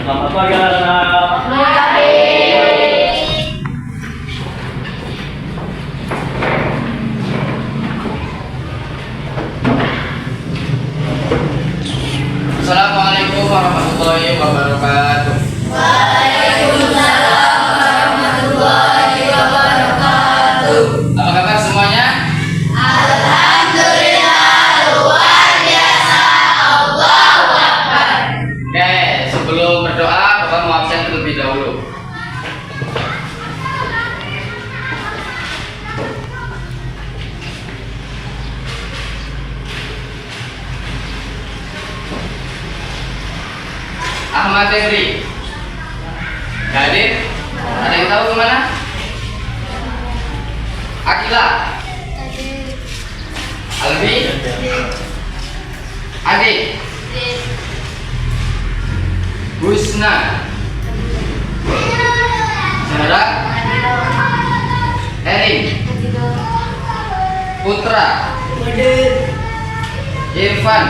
Selamat pagi anak-anak. Assalamualaikum warahmatullahi wabarakatuh. Waalaikumsalam warahmatullahi wabarakatuh. Apa kabar semuanya? Alhamdulillah luar biasa. Allahu Akbar. Oke, sebelum berdoa, Bapak mau absen terlebih dahulu. Ahmad Henry nggak hadir? Ada yang tahu kemana? Akila, Alfi, Adik, Husna, Zahra, Erin, Putra, Irfan,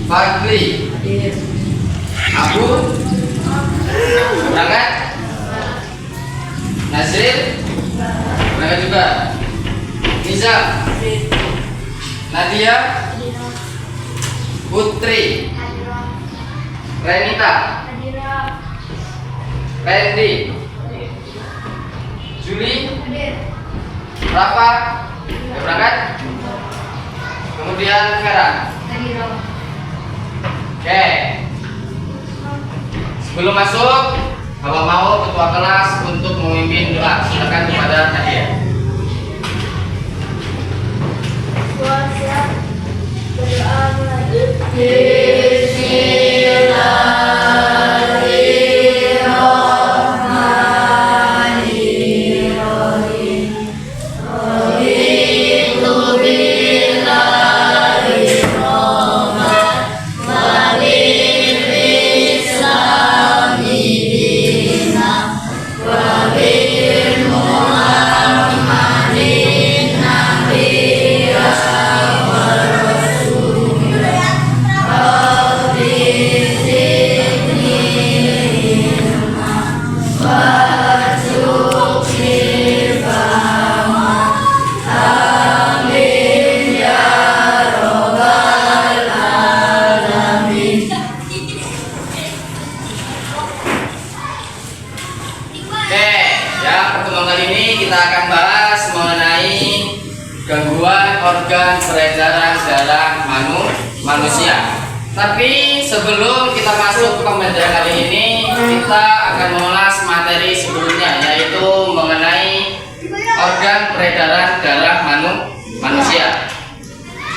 Fadli, Abu, berangkat, Nasir, berangkat juga, Nizam, Nadia, Putri, Renita, Randy, Juli, Rafa, udah berangkat, kemudian Vera. Oke, sebelum masuk, kalau mau ketua kelas untuk memimpin doa, silakan kepada Nadia. Berdoa mulai. Kita akan bahas mengenai gangguan organ peredaran darah manusia. Tapi sebelum kita masuk ke pembelajaran kali ini, kita akan mengulas materi sebelumnya, yaitu mengenai organ peredaran darah manusia.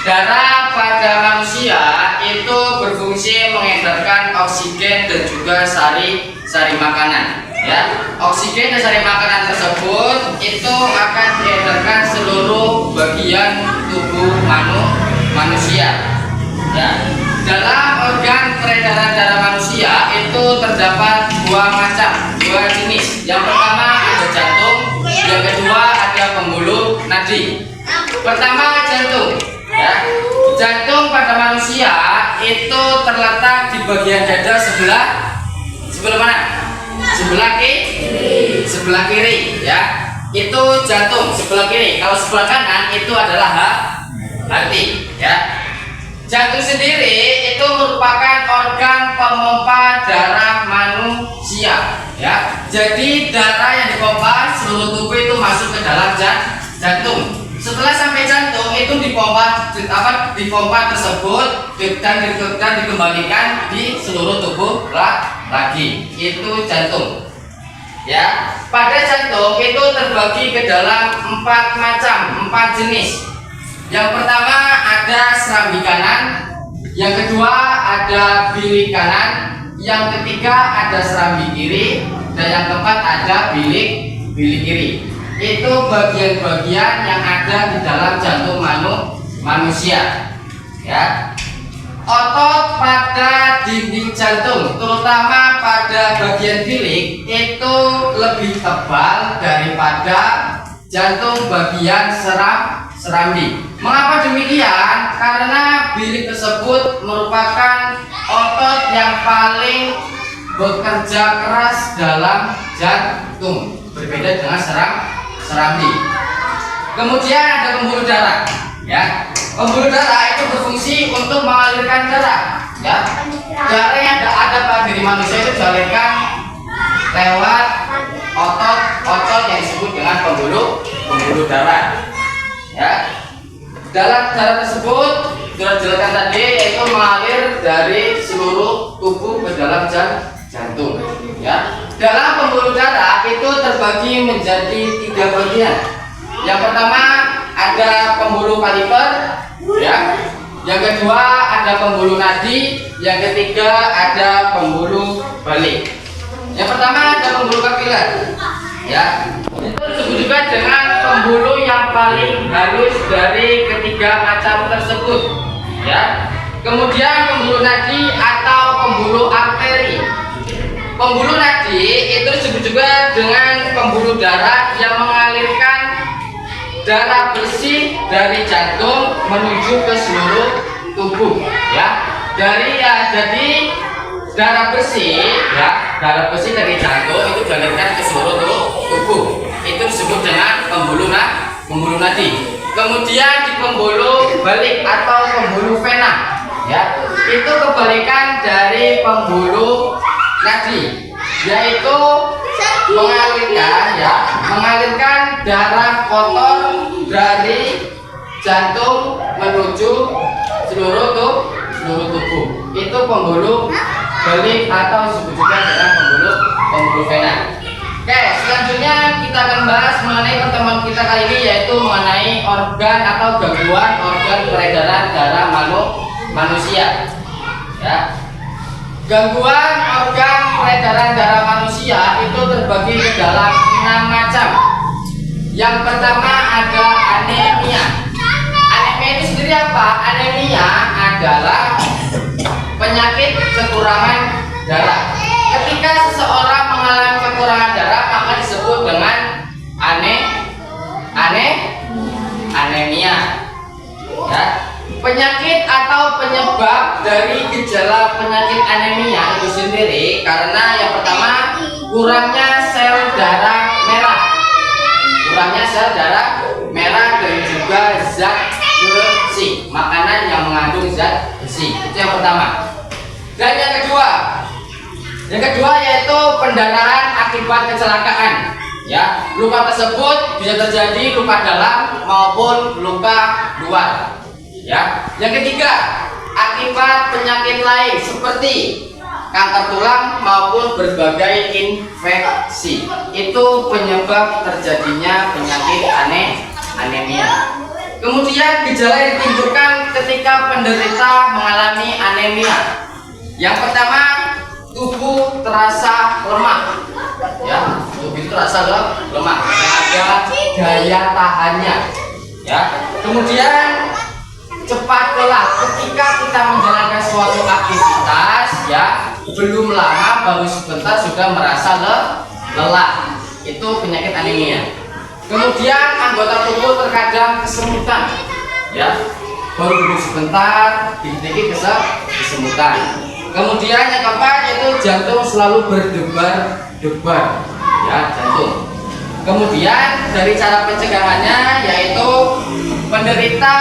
Darah pada manusia itu berfungsi mengedarkan oksigen dan juga sari makanan. Ya, oksigen dan sari makanan tersebut itu akan diedarkan seluruh bagian tubuh manusia. Ya, dalam organ peredaran darah manusia itu terdapat dua jenis. Yang pertama ada jantung, yang kedua ada pembuluh nadi. Pertama jantung. Ya, jantung pada manusia itu terletak di bagian dada sebelah mana? Sebelah kiri, ya. Itu jantung sebelah kiri. Kalau sebelah kanan itu adalah hati, ya. Jantung sendiri itu merupakan organ pemompa darah manusia, ya. Jadi darah yang dipompa seluruh tubuh itu masuk ke dalam jantung. Setelah sampai jantung itu dipompa tersebut dan dikembalikan di seluruh tubuh lagi. Itu jantung. Ya, pada jantung itu terbagi ke dalam empat jenis. Yang pertama ada serambi kanan, yang kedua ada bilik kanan, yang ketiga ada serambi kiri, dan yang keempat ada bilik kiri. Itu bagian-bagian yang ada di dalam jantung manusia. Ya. Otot pada dinding jantung, terutama pada bagian bilik, itu lebih tebal daripada jantung bagian serambi. Mengapa demikian? Karena bilik tersebut merupakan otot yang paling bekerja keras dalam jantung, berbeda dengan serambi. Kemudian ada pembuluh darah, ya. Pembuluh darah itu berfungsi untuk mengalirkan darah, ya. Darah yang ada pada diri manusia itu dialirkan lewat otot yang disebut dengan pembuluh darah, ya. Dalam darah tersebut sudah dijelaskan tadi, yaitu mengalir dari seluruh tubuh ke dalam jantung, ya. Dalam pembuluh darah itu terbagi menjadi 3 bagian. Yang pertama ada pembuluh kaliper, ya. Yang kedua ada pembuluh nadi, yang ketiga ada pembuluh balik. Yang pertama ada pembuluh kapiler, ya. Itu disebut juga dengan pembuluh yang paling halus dari ketiga macam tersebut, ya. Kemudian pembuluh nadi atau pembuluh arteri. Pembuluh nadi itu disebut juga dengan pembuluh darah yang mengalirkan darah bersih dari jantung menuju ke seluruh tubuh, ya. Jadi darah bersih, ya, darah bersih dari jantung itu dialirkan ke seluruh tubuh. Itu disebut dengan pembuluh nadi. Kemudian di pembuluh balik atau pembuluh vena, ya, itu kebalikan dari pembuluh nadi, yaitu mengalirkan darah kotor dari jantung menuju seluruh tubuh. Itu pembuluh balik atau disebut juga dengan pembuluh vena. Oke, selanjutnya kita akan bahas mengenai pertemuan kita kali ini, yaitu mengenai organ atau gangguan organ peredaran darah manusia, ya. Gangguan organ peredaran darah manusia itu terbagi ke dalam 6 macam. Yang pertama ada anemia. Anemia itu sendiri apa? Anemia adalah penyakit kekurangan darah. Ketika seseorang mengalami kekurangan darah, maka disebut dengan anemia, ya. Penyakit atau penyebab dari gejala penyakit anemia itu sendiri karena yang pertama kurangnya sel darah merah dan juga zat besi, makanan yang mengandung zat besi. Itu yang pertama. Dan yang kedua yaitu pendarahan akibat kecelakaan, ya. Luka tersebut bisa terjadi luka dalam maupun luka luar, ya. Yang ketiga, akibat penyakit lain seperti kanker tulang maupun berbagai infeksi. Itu penyebab terjadinya penyakit anemia. Kemudian gejala yang ditimbulkan ketika penderita mengalami anemia. Yang pertama, tubuh terasa lemah, ya. Tubuh itu terasa lemah, ada daya tahannya, ya. Kemudian cepat lelah ketika kita menjalankan suatu aktivitas, ya. Belum lama, baru sebentar sudah merasa lelah. Itu penyakit anemia. Kemudian anggota tubuh terkadang kesemutan, ya. Baru duduk sebentar, dikit-dikit kesemutan. Kemudian yang keempat yaitu jantung selalu berdebar-debar, ya, jantung. Kemudian dari cara pencegahannya yaitu penderita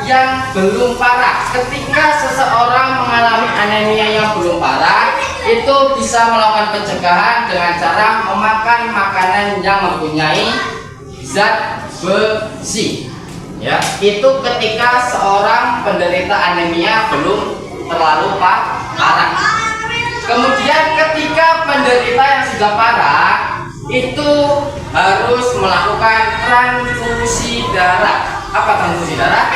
yang belum parah. Ketika seseorang mengalami anemia yang belum parah, itu bisa melakukan pencegahan dengan cara memakan makanan yang mempunyai zat besi, ya. Itu ketika seorang penderita anemia belum terlalu parah. Kemudian ketika penderita yang sudah parah itu harus melakukan transfusi darah. Apa transfusi darah?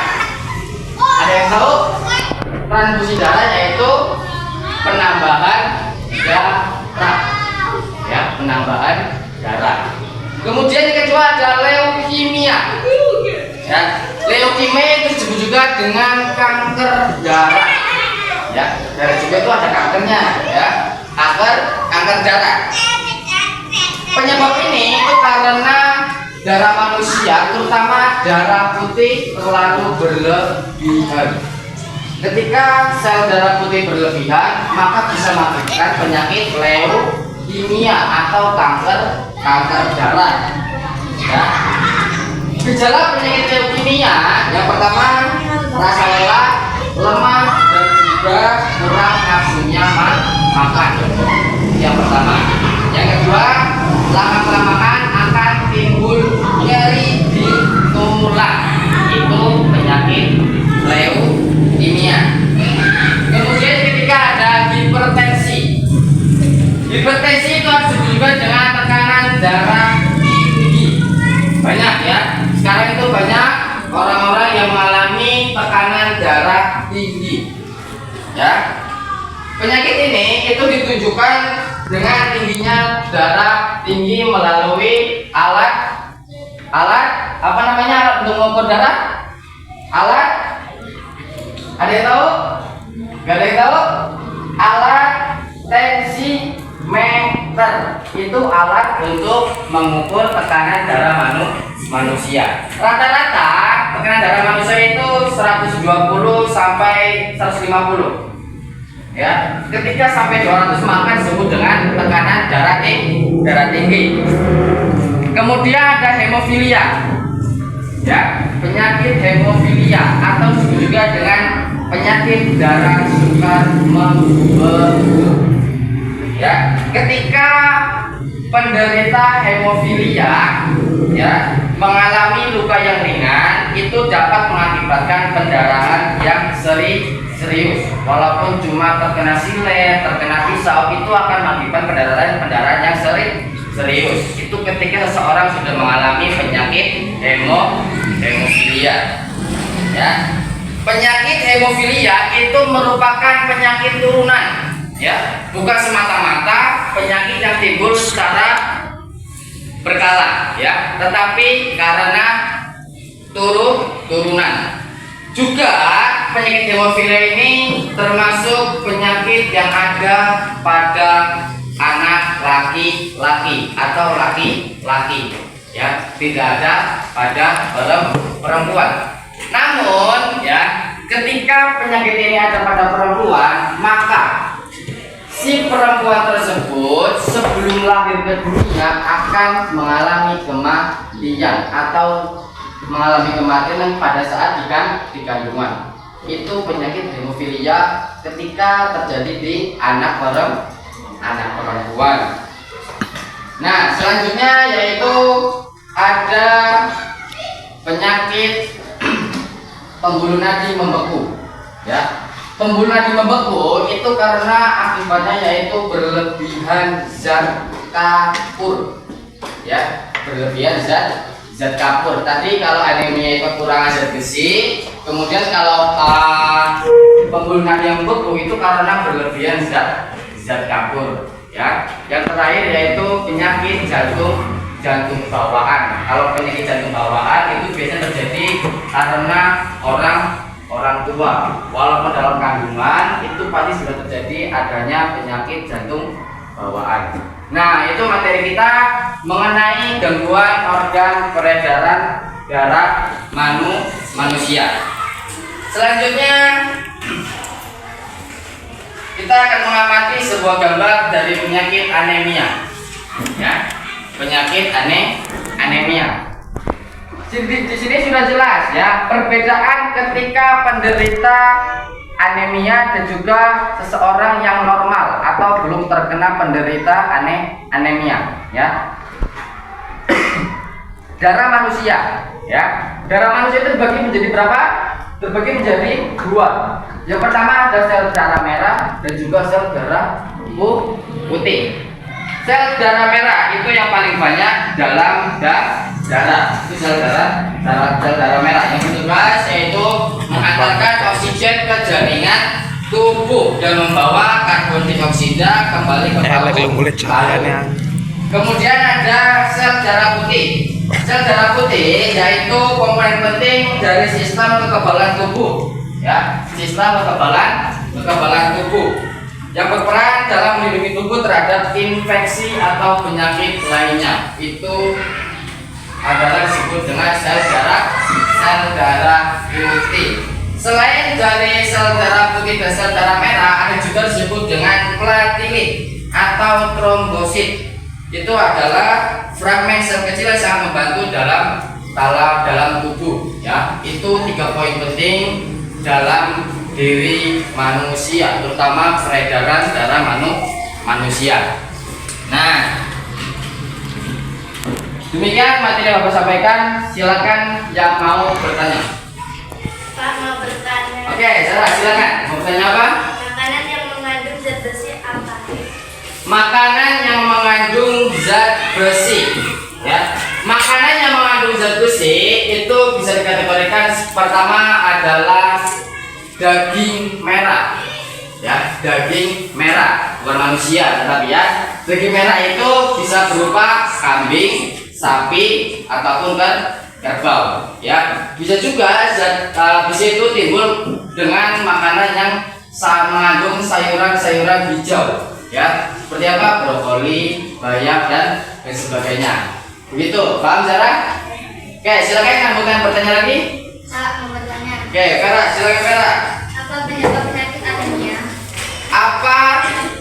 Ada yang tahu? Transfusi darah yaitu penambahan darah, ya, penambahan darah. Kemudian yang kedua ada leukemia, ya. Leukemia itu disebut juga dengan kanker darah, ya. Darah juga itu ada kankernya, ya. Kanker darah. Penyebab ini itu karena darah manusia, terutama darah putih, terlalu berlebihan. Ketika sel darah putih berlebihan, maka bisa mengakibatkan penyakit leukemia atau kanker darah. Ya. Gejala penyakit leukemia yang pertama rasa lelah, lemah, dan juga kurang nafsunya makan. Yang pertama. Yang kedua, lama-kelamaan akan timbul nyeri di tulang. Itu penyakit leukemia. Kemudian ketika ada hipertensi. Hipertensi itu harus juga dengan tekanan darah tinggi. Banyak ya. Sekarang itu banyak orang-orang yang mengalami tekanan darah tinggi. Ya. Penyakit ini itu ditunjukkan dengan tingginya darah tinggi melalui alat apa namanya, alat untuk mengukur darah? Alat? Ada yang tahu? Gak ada yang tahu? Alat tensimeter itu alat untuk mengukur tekanan darah manusia. Rata-rata tekanan darah manusia itu 120 sampai 150. Ya, ketika sampai 200 maka disebut dengan tekanan darah tinggi. Kemudian ada hemofilia. Ya, penyakit hemofilia atau disebut juga dengan penyakit darah sukar membeku. Ya, ketika penderita hemofilia ya mengalami luka yang ringan, itu dapat mengakibatkan pendarahan yang serius. Walaupun cuma terkena silet, terkena pisau, itu akan mengakibatkan pendarahan yang serius. Itu ketika seseorang sudah mengalami penyakit hemofilia. Ya. Penyakit hemofilia itu merupakan penyakit turunan, ya, bukan semata-mata penyakit yang timbul secara berkala, ya, tetapi karena turunan. Juga penyakit hemofilia ini termasuk penyakit yang ada pada anak laki-laki atau laki-laki, ya, tidak ada pada perempuan. Namun, ya, ketika penyakit ini ada pada perempuan, maka si perempuan tersebut sebelum lahir ke dunia akan mengalami kematian atau mengalami kematian pada saat di kandungan. Itu penyakit hemofilia ketika terjadi di anak perempuan. Nah, selanjutnya yaitu ada penyakit pembuluh nadi membeku. Ya, pembuluh nadi membeku itu karena akibatnya yaitu berlebihan zat kapur. Ya, berlebihan zat kapur. Tadi kalau anemia itu kurang zat besi, kemudian kalau pembuluh nadi yang membeku itu karena berlebihan zat kapur. Ya, yang terakhir yaitu penyakit jantung bawaan. Kalau penyakit jantung bawaan itu biasanya terjadi karena orang tua. Walaupun dalam kandungan itu pasti sudah terjadi adanya penyakit jantung bawaan. Nah, itu materi kita mengenai gangguan organ peredaran darah manusia. Selanjutnya kita akan mengamati sebuah gambar dari penyakit anemia. Ya. Penyakit anemia. Di sini sudah jelas ya perbedaan ketika penderita anemia dan juga seseorang yang normal atau belum terkena penderita anemia. Ya. Darah manusia. Ya. Darah manusia itu terbagi menjadi berapa? Terbagi menjadi dua. Yang pertama ada sel darah merah dan juga sel darah putih. Sel darah merah itu yang paling banyak dalam darah. Itu sel darah merah. Yang bertugas yaitu mengantarkan oksigen ke jaringan tubuh dan membawa karbon dioksida kembali ke paru-paru. Kemudian ada sel darah putih. Sel darah putih yaitu komponen penting dari sistem kekebalan tubuh. Ya, sistem kekebalan tubuh yang berperan dalam melindungi tubuh terhadap infeksi atau penyakit lainnya. Itu adalah disebut dengan sel darah putih. Selain dari sel darah putih dan sel darah merah, ada juga disebut dengan platelet atau trombosit. Itu adalah fragmen sel kecil yang sangat membantu dalam tubuh. Ya, itu 3 poin penting dalam diri manusia, terutama peredaran darah manusia. Nah, demikian materi yang Bapak sampaikan. Silakan yang mau bertanya. Pak mau bertanya. Oke, Sarah, silakan. Mau bertanya apa? Makanan yang mengandung zat besi apa? Makanan yang mengandung zat besi. Ya, makanan yang mengandung zat besi itu bisa dikategorikan pertama adalah daging merah. Ya, daging merah, bukan manusia, tetapi ya daging merah itu bisa berupa kambing, sapi, ataupun kerbau. Ya, bisa juga zat besi itu timbul dengan makanan yang mengandung sayuran-sayuran hijau. Ya, seperti apa? Brokoli, bayam, dan sebagainya. Begitu, paham Sarah? Oke, silakan sambungkan pertanyaan lagi. Pak mau bertanya. Oke, Vera, silakan Vera. Apa penyebab penyakit anemia? Apa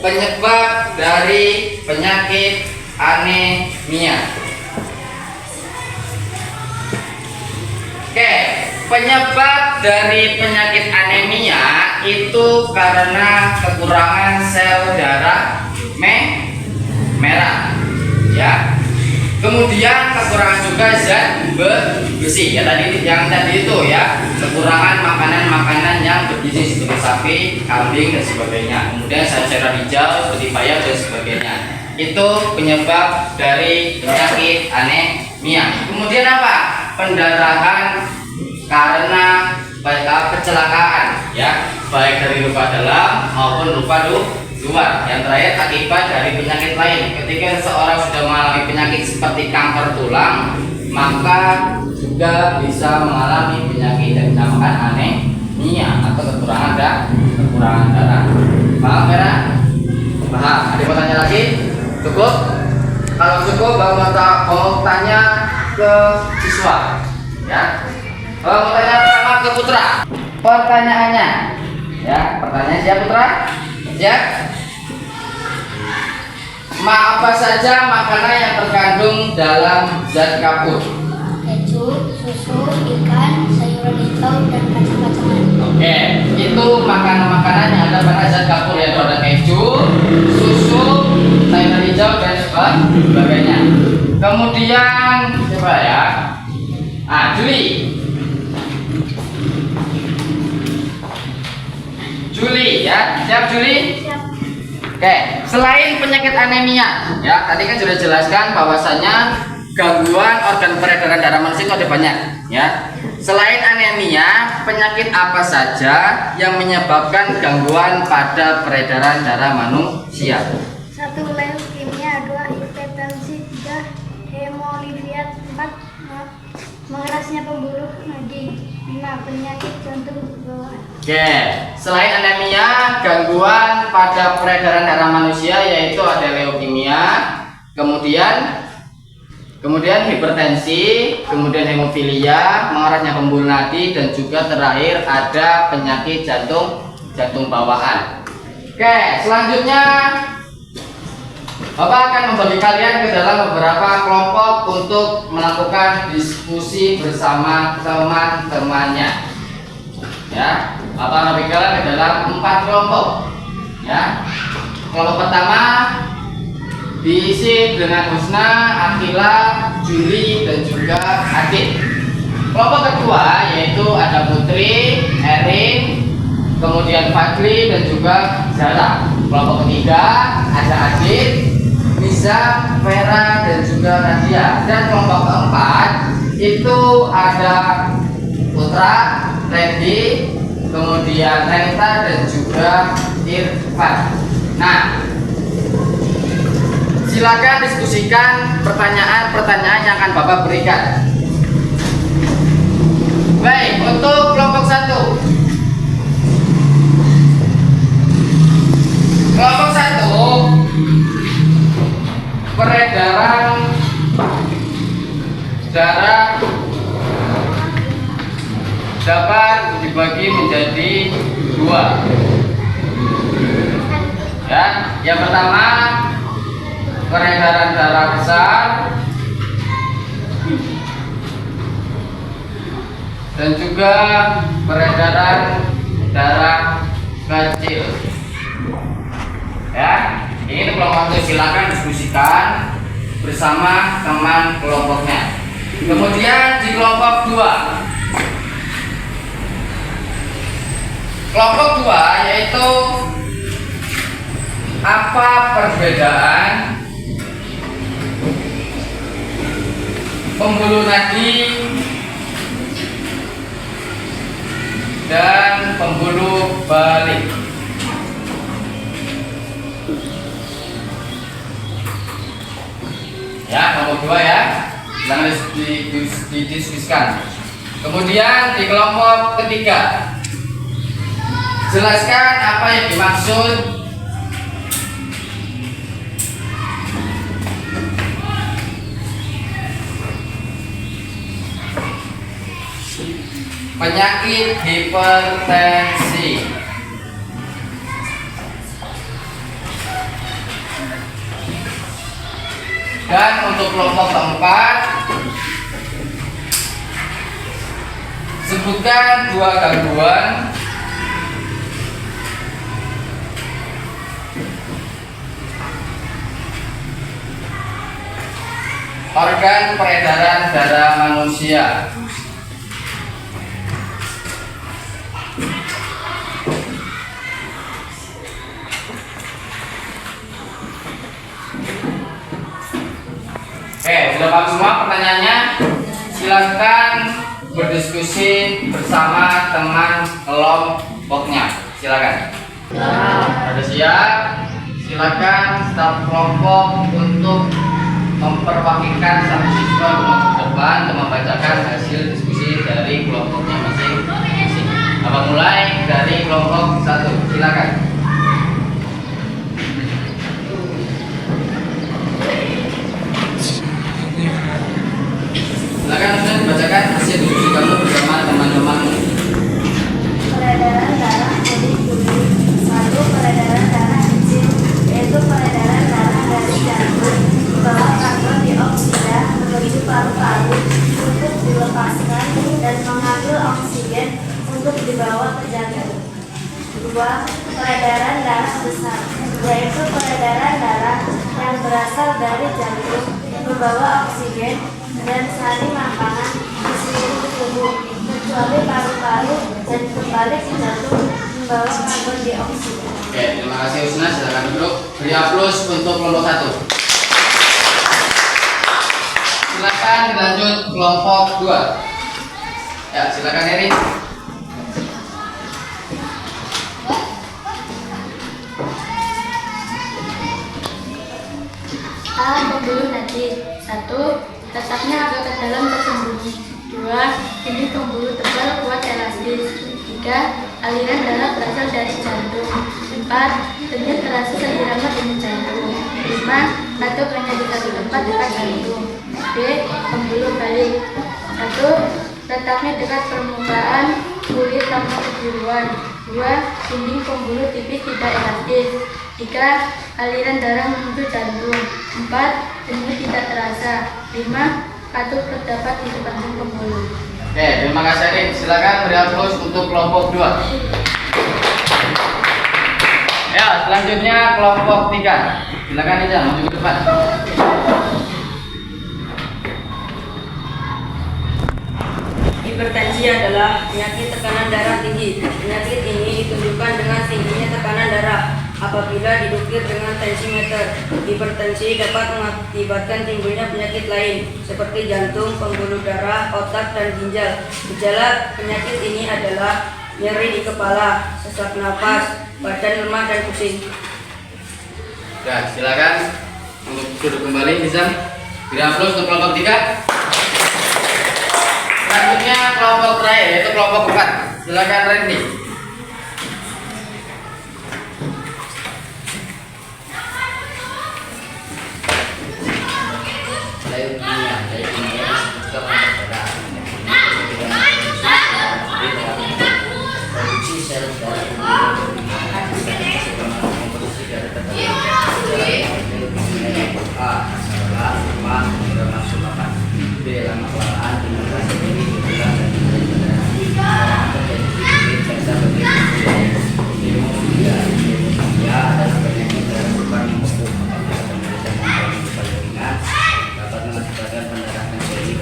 penyebab dari penyakit anemia? Oke, penyebab dari penyakit anemia itu karena kekurangan sel darah merah. Ya. Kemudian kekurangan juga zat besi. Ya tadi itu ya, kekurangan makanan-makanan yang bergizi seperti sapi, kambing, dan sebagainya. Kemudian sayur-sayuran hijau seperti bayam dan sebagainya. Itu penyebab dari penyakit anemia. Kemudian apa? Pendarahan karena kecelakaan, ya, baik dari luka dalam maupun luka luar. Yang terakhir akibat dari penyakit lain. Ketika seseorang sudah mengalami penyakit seperti kanker tulang, maka juga bisa mengalami penyakit yang dinamakan anemia atau kekurangan darah. Paham Vera? Paham? Ada yang mau tanya lagi? Cukup? Kalau cukup, mau tanya ke siswa, ya. Mau tanya pertama ke Putra. Pertanyaannya, ya, pertanyaan siap Putra? Siap? Apa saja makanan yang terkandung dalam zat kapur? Keju, susu, ikan, sayuran hijau, dan kacang-kacangan. Oke, itu makanan-makanan yang ada pada zat kapur, yaitu ada keju, susu, sayuran hijau, dan sebagainya. Kemudian coba ya, Juli ya, siap Juli? Siap. Oke, selain penyakit anemia, ya tadi kan sudah jelaskan bahwasanya gangguan organ peredaran darah manusia itu ada banyak, ya. Selain anemia, penyakit apa saja yang menyebabkan gangguan pada peredaran darah manusia? 1. Leukemia, 2. Hipertensi, 3. Hemolifiat, 4. Mengerasnya pembuluh nadi, 5. Penyakit jantung bawaan. Oke, selain anemia, gangguan pada peredaran darah manusia yaitu ada leukemia, kemudian hipertensi, kemudian hemofilia, mengarahnya pembuluh nadi, dan juga terakhir ada penyakit jantung bawaan. Oke, selanjutnya Bapak akan membagi kalian ke dalam beberapa kelompok untuk melakukan diskusi bersama teman-temannya. Ya, Bapak membagi kalian ke dalam 4 kelompok. Ya, kelompok pertama diisi dengan Husna, Akila, Juli, dan juga Adit. Kelompok kedua yaitu ada Putri, Erin, kemudian Fadli, dan juga Zara. Kelompok ketiga ada Adit, Niza, Vera, dan juga Nadia. Dan kelompok keempat itu ada Putra, Randy, kemudian Renta, dan juga Irfan. Nah, silakan diskusikan pertanyaan-pertanyaan yang akan Bapak berikan. Baik, untuk kelompok 1. Kelompok 1, peredaran darah dapat dibagi menjadi dua. Ya, yang pertama peredaran darah besar dan juga peredaran darah kecil. Ya, ini kelompok itu silakan diskusikan bersama teman kelompoknya. Kemudian di kelompok 2. Kelompok 2 yaitu apa perbedaan pembuluh nadi dan pembuluh balik. Ya, kelompok 2 ya. Jangan didiskusikan. Kemudian di kelompok 3, jelaskan apa yang dimaksud penyakit hipertensi. Dan untuk kelompok 4, sebutkan 2 gangguan organ peredaran darah manusia. Oke, sudah paham semua pertanyaannya? Silakan berdiskusi bersama teman kelompoknya. Silakan. Ada siap? Silakan staf kelompok untuk memperwakilan satu siswa ke depan untuk membacakan hasil diskusi dari kelompoknya masing-masing. Apa mulai dari kelompok 1? Silakan. Silakan sudah dibacakan hasil diskusi kamu bersama teman-teman. Peredaran darah jadi kulit. 1. Peredaran darah kecil, yaitu peredaran darah dari jantung membawa karbon dioksida menuju paru-paru untuk dilepaskan dan mengambil oksigen untuk dibawa ke jantung. 2. Peredaran darah besar, yaitu peredaran darah yang berasal dari jantung membawa oksigen dan saling makanan di seluruh tubuh kecuali paru-paru dan kembali ke jantung membawa karbon dioksida. Oke, terima kasih Usna. Silakan duduk. Beri aplaus untuk kelompok 1. Silakan lanjut kelompok 2. Ya, silakan Eri. A. Pembuluh nadi. 1. Letaknya agak ke dalam tersembunyi. 2. Ini pembuluh tebal kuat elastis. 3. Aliran darah berasal dari jantung. 4. Denyut terasa seirama dengan jantung. 5. Katup hanya di satu tempat dekat jantung. D. Pembuluh balik. 1. Letaknya dekat permukaan kulit tanpa kebiruan. 2. Dinding pembuluh tipis tidak elastis. 3. Aliran darah menuju jantung. 4. Denyut tidak terasa. 5. Katup terdapat di sepanjang pembuluh. Oke, terima kasih Eri. Silakan beri aplaus untuk kelompok 2. Ya, selanjutnya kelompok 3. Silakan Iza maju ke depan. Hipertensi adalah penyakit tekanan darah tinggi. Penyakit ini ditunjukkan dengan tingginya tekanan darah apabila didukir dengan tensimeter. Hipertensi dapat mengakibatkan timbulnya penyakit lain seperti jantung, pembuluh darah, otak, dan ginjal. Gejala penyakit ini adalah nyeri di kepala, sesak napas, badan lemah, dan pusing. Ya, silakan untuk duduk kembali, Nizam. Beri aplaus untuk kelompok 3. Selanjutnya kelompok terakhir yaitu kelompok 4. Silakan Randy. dapat mengakibatkan pendarahan seri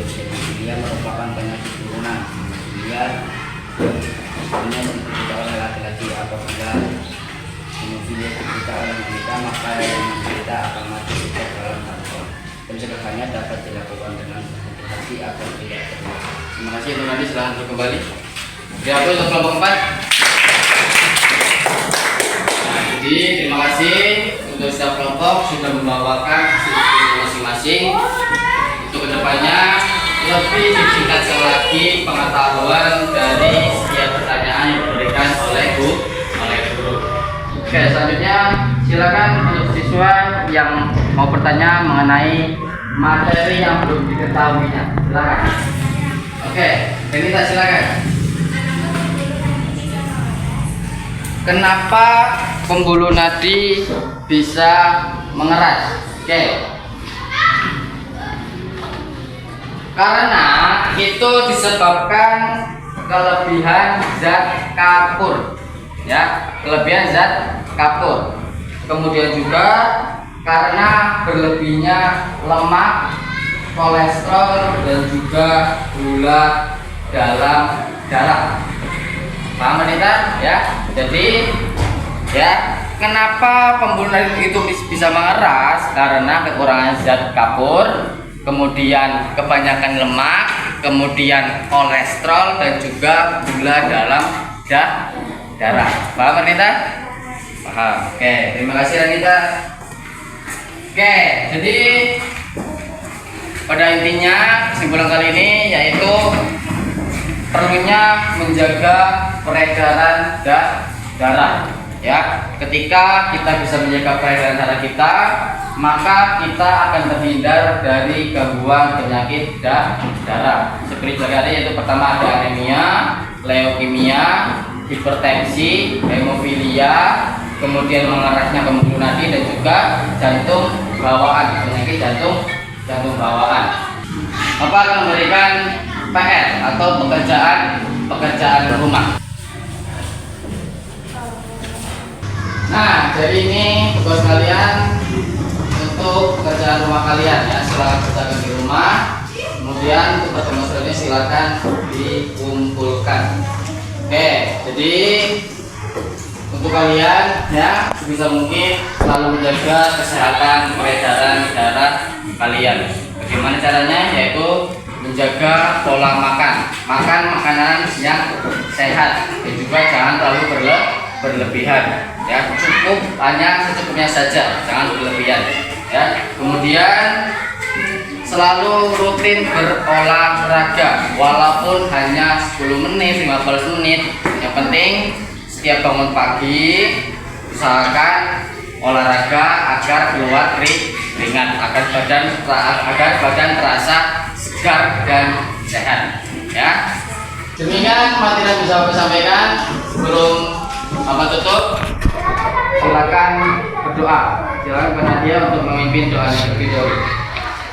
dia merupakan penyakit turunan. Kemudian hanya diderita oleh laki-laki. Apabila hemofilia diderita oleh wanita, maka yang menderita akan mati sejak dalam hati. Pencegahannya dapat dilakukan dengan hati agar tidak terjadi. Terima kasih untuk nanti silahkan untuk kembali. Berapa untuk kelompok 4? Nah, jadi terima kasih untuk setiap kelompok sudah membawakan hasil masing-masing. Untuk kedepannya lebih ditingkatkan lagi pengetahuan dari setiap pertanyaan yang diberikan oleh guru. Oke, selanjutnya silakan untuk siswa yang mau bertanya mengenai materi yang belum diketahuinya. Silakan. Oke, Renita silakan. Kenapa pembuluh nadi bisa mengeras? Oke. Karena itu disebabkan kelebihan zat kapur. Ya, kelebihan zat kapur. Kemudian juga karena berlebihnya lemak, kolesterol dan juga gula dalam darah. Paham Anita? Ya. Jadi ya, kenapa pembuluh nadi itu bisa mengeras? Karena kekurangan zat kapur, kemudian kebanyakan lemak, kemudian kolesterol dan juga gula dalam darah. Paham Anita? Paham. Oke, terima kasih Anita. Oke, jadi pada intinya kesimpulan kali ini yaitu perlunya menjaga peredaran darah. Ya, ketika kita bisa menjaga peredaran darah kita, maka kita akan terhindar dari gangguan penyakit darah. Seperti tadi yaitu pertama ada anemia, leukemia, hipertensi, hemofilia, kemudian mengerasnya pembuluh nadi dan juga jantung bawaan, penyakit jantung bawaan. Bapak akan memberikan PR atau pekerjaan rumah. Nah, jadi ini tugas kalian untuk pekerjaan rumah kalian ya. Silakan kerjakan di rumah. Kemudian untuk pertemuan silakan dikumpulkan. Oke, jadi untuk kalian ya sebisa mungkin selalu menjaga kesehatan peredaran darah kalian. Bagaimana caranya? Yaitu menjaga pola makan, makanan yang sehat dan juga jangan terlalu berlebihan. Ya, cukup hanya secukupnya saja, jangan berlebihan. Ya, kemudian selalu rutin berolahraga walaupun hanya 10 menit, 15 menit. Yang penting setiap bangun pagi usahakan olahraga agar keluar keringat, agar badan terasa segar dan sehat. Ya, demikian materi yang bisa saya sampaikan. Sebelum tutup, silakan berdoa. Silakan kepada dia untuk memimpin doa yang terlebih dahulu.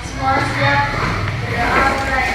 Semua siap berdoa mulai.